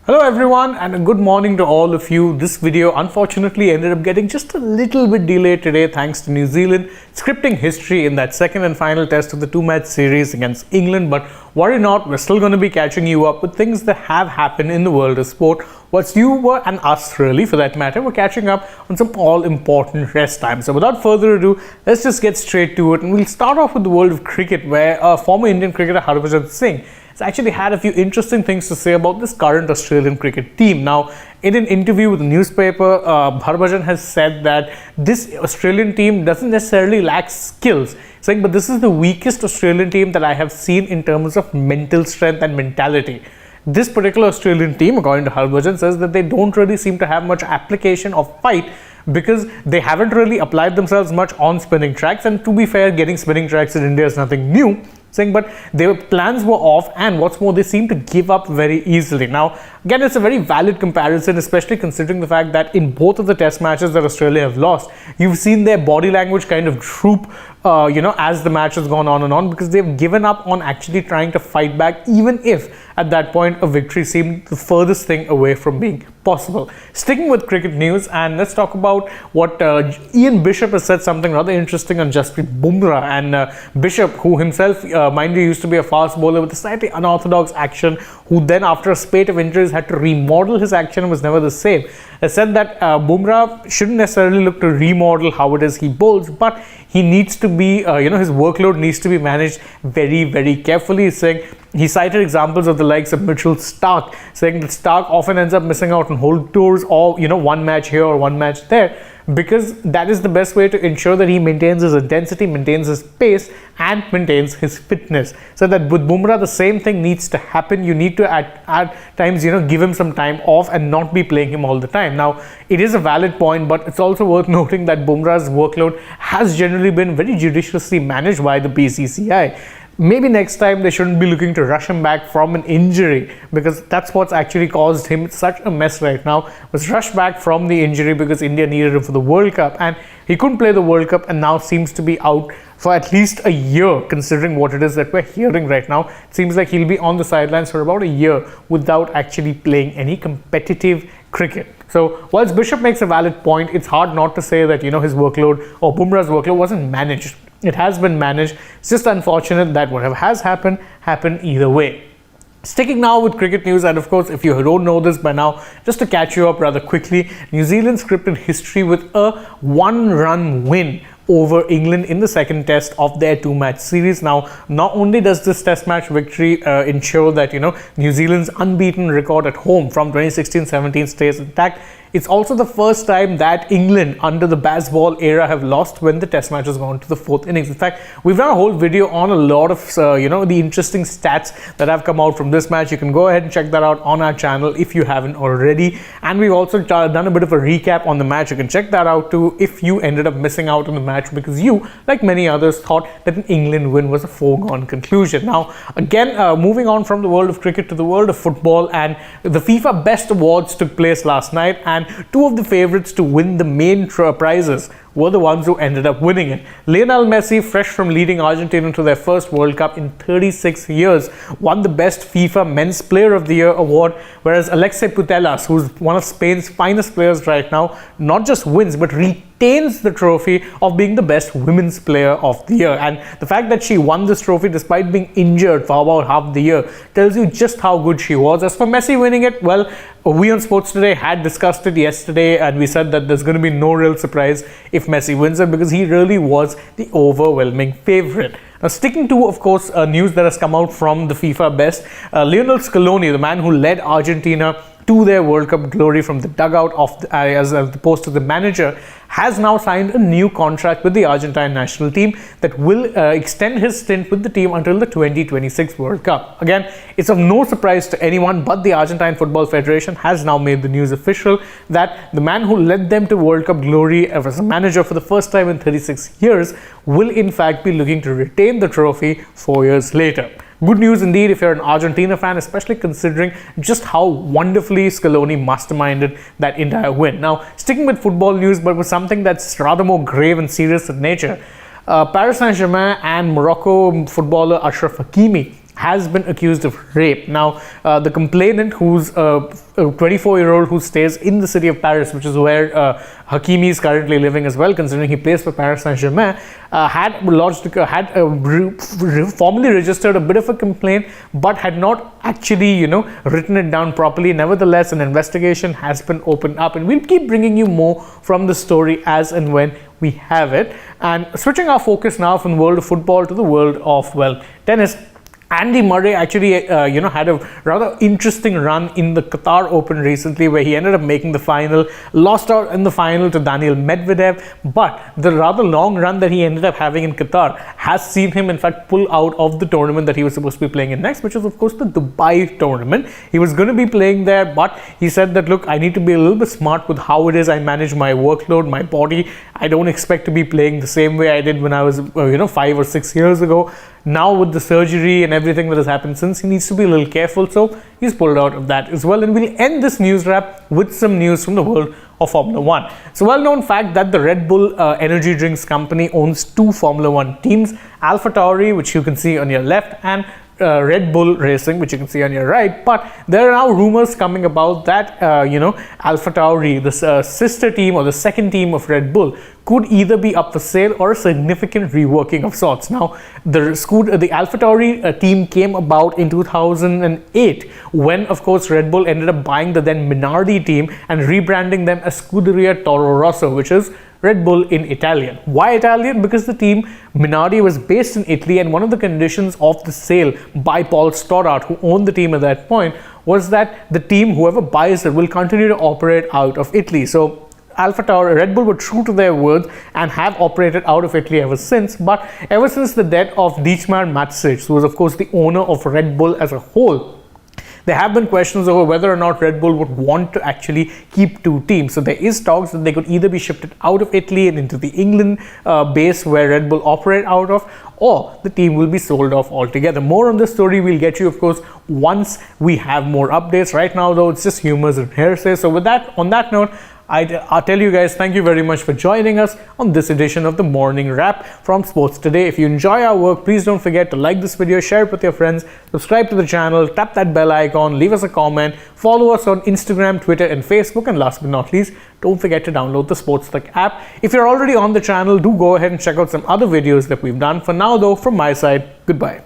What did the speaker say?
Hello everyone and a good morning to all of you. This video unfortunately ended up getting just a little bit delayed today thanks to New Zealand scripting history in that second and final test of the two-match series against England. But worry not, we're still going to be catching you up with things that have happened in the world of sport. What's you were and us really for that matter, we're catching up on some all-important rest time. So without further ado, let's just get straight to it, and we'll start off with the world of cricket, where former Indian cricketer Harbhajan has actually had a few interesting things to say about this current Australian cricket team. Now, in an interview with the newspaper, Harbhajan has said that this Australian team doesn't necessarily lack skills, saying, but this is the weakest Australian team that I have seen in terms of mental strength and mentality. This particular Australian team, according to Harbhajan, says that they don't really seem to have much application of fight because they haven't really applied themselves much on spinning tracks. And to be fair, getting spinning tracks in India is nothing new, saying, but their plans were off, and what's more, they seem to give up very easily. Now, again, it's a very valid comparison, especially considering the fact that in both of the test matches that Australia have lost, you've seen their body language kind of droop as the match has gone on and on, because they've given up on actually trying to fight back, even if at that point a victory seemed the furthest thing away from being possible. Sticking with cricket news, and let's talk about what Ian Bishop has said, something rather interesting on Jasprit Bumrah. And Bishop, who himself, mind you, used to be a fast bowler with a slightly unorthodox action, who then after a spate of injuries had to remodel his action and was never the same, has said that Bumrah shouldn't necessarily look to remodel how it is he bowls, but he needs to be, his workload needs to be managed very, very carefully. He's saying, he cited examples of the likes of Mitchell Starc, saying that Starc often ends up missing out on whole tours or, one match here or one match there, because that is the best way to ensure that he maintains his intensity, maintains his pace, and maintains his fitness. So that with Bumrah, the same thing needs to happen. You need to at times, give him some time off and not be playing him all the time. Now, it is a valid point, but it's also worth noting that Bumrah's workload has generally been very judiciously managed by the BCCI. Maybe next time they shouldn't be looking to rush him back from an injury, because that's what's actually caused him such a mess right now, was rushed back from the injury because India needed him for the World Cup, and he couldn't play the World Cup and now seems to be out for at least a year, considering what it is that we're hearing right now. It seems like he'll be on the sidelines for about a year without actually playing any competitive cricket. So whilst Bishop makes a valid point, it's hard not to say that, his workload or Bumrah's workload wasn't managed. It has been managed. It's just unfortunate that whatever has happened either way. Sticking now with cricket news, and of course, if you don't know this by now, just to catch you up rather quickly, New Zealand scripted history with a one-run win over England in the second test of their two-match series. Now, not only does this test match victory ensure that New Zealand's unbeaten record at home from 2016-17 stays intact, it's also the first time that England under the Bazball era have lost when the test match has gone to the fourth innings. In fact, we've done a whole video on a lot of the interesting stats that have come out from this match. You can go ahead and check that out on our channel if you haven't already. And we've also done a bit of a recap on the match. You can check that out too if you ended up missing out on the match because you, like many others, thought that an England win was a foregone conclusion. Now, again, moving on from the world of cricket to the world of football, and the FIFA Best Awards took place last night, and two of the favorites to win the main prizes were the ones who ended up winning it. Lionel Messi, fresh from leading Argentina to their first World Cup in 36 years, won the Best FIFA Men's Player of the Year award, whereas Alexei Putellas, who's one of Spain's finest players right now, not just wins but retains the trophy of being the Best Women's Player of the Year. And the fact that she won this trophy despite being injured for about half the year tells you just how good she was. As for Messi winning it, well, we on Sports Today had discussed it yesterday, and we said that there's going to be no real surprise if Messi wins it because he really was the overwhelming favorite. Now, sticking to, of course, news that has come out from the FIFA Best, Lionel Scaloni, the man who led Argentina to their World Cup glory from the dugout as opposed to the manager, has now signed a new contract with the Argentine national team that will extend his stint with the team until the 2026 World Cup. Again, it's of no surprise to anyone, but the Argentine Football Federation has now made the news official that the man who led them to World Cup glory as a manager for the first time in 36 years will in fact be looking to retain the trophy 4 years later. Good news indeed if you're an Argentina fan, especially considering just how wonderfully Scaloni masterminded that entire win. Now, sticking with football news, but with something that's rather more grave and serious in nature, Paris Saint-Germain and Morocco footballer Achraf Hakimi has been accused of rape. Now, the complainant, who's a 24-year-old who stays in the city of Paris, which is where Hakimi is currently living as well, considering he plays for Paris Saint-Germain, had formally registered a bit of a complaint, but had not actually, written it down properly. Nevertheless, an investigation has been opened up, and we'll keep bringing you more from the story as and when we have it. And switching our focus now from the world of football to the world of, well, tennis. Andy Murray actually, had a rather interesting run in the Qatar Open recently, where he ended up making the final, lost out in the final to Daniil Medvedev. But the rather long run that he ended up having in Qatar has seen him, in fact, pull out of the tournament that he was supposed to be playing in next, which is, of course, the Dubai tournament. He was going to be playing there, but he said that, look, I need to be a little bit smart with how it is I manage my workload, my body. I don't expect to be playing the same way I did when I was, 5 or 6 years ago. Now, with the surgery and everything that has happened since, he needs to be a little careful, so he's pulled out of that as well. And we'll end this news wrap with some news from the world of Formula 1. It's a well-known fact that the Red Bull energy drinks company owns 2 Formula 1 teams, AlphaTauri, which you can see on your left, and Red Bull Racing, which you can see on your right. But there are now rumors coming about that, AlphaTauri, the sister team or the second team of Red Bull, could either be up for sale or a significant reworking of sorts. Now, the AlphaTauri team came about in 2008 when, of course, Red Bull ended up buying the then Minardi team and rebranding them as Scuderia Toro Rosso, which is Red Bull in Italian. Why Italian? Because the team Minardi was based in Italy, and one of the conditions of the sale by Paul Stoddart, who owned the team at that point, was that the team, whoever buys it, will continue to operate out of Italy. So AlphaTauri, Red Bull were true to their words and have operated out of Italy ever since. But ever since the death of Dietmar Mateschitz, who was, of course, the owner of Red Bull as a whole, there have been questions over whether or not Red Bull would want to actually keep 2 teams. So there is talks that they could either be shifted out of Italy and into the England base where Red Bull operate out of, or the team will be sold off altogether. More on this story we'll get you, of course, once we have more updates. Right now, though, it's just humors and hearsay. So with that, on that note, I'll tell you guys, thank you very much for joining us on this edition of the Morning Wrap from Sports Today. If you enjoy our work, please don't forget to like this video, share it with your friends, subscribe to the channel, tap that bell icon, leave us a comment, follow us on Instagram, Twitter, and Facebook, and last but not least, don't forget to download the AajTak app. If you're already on the channel, do go ahead and check out some other videos that we've done. For now, though, from my side, goodbye.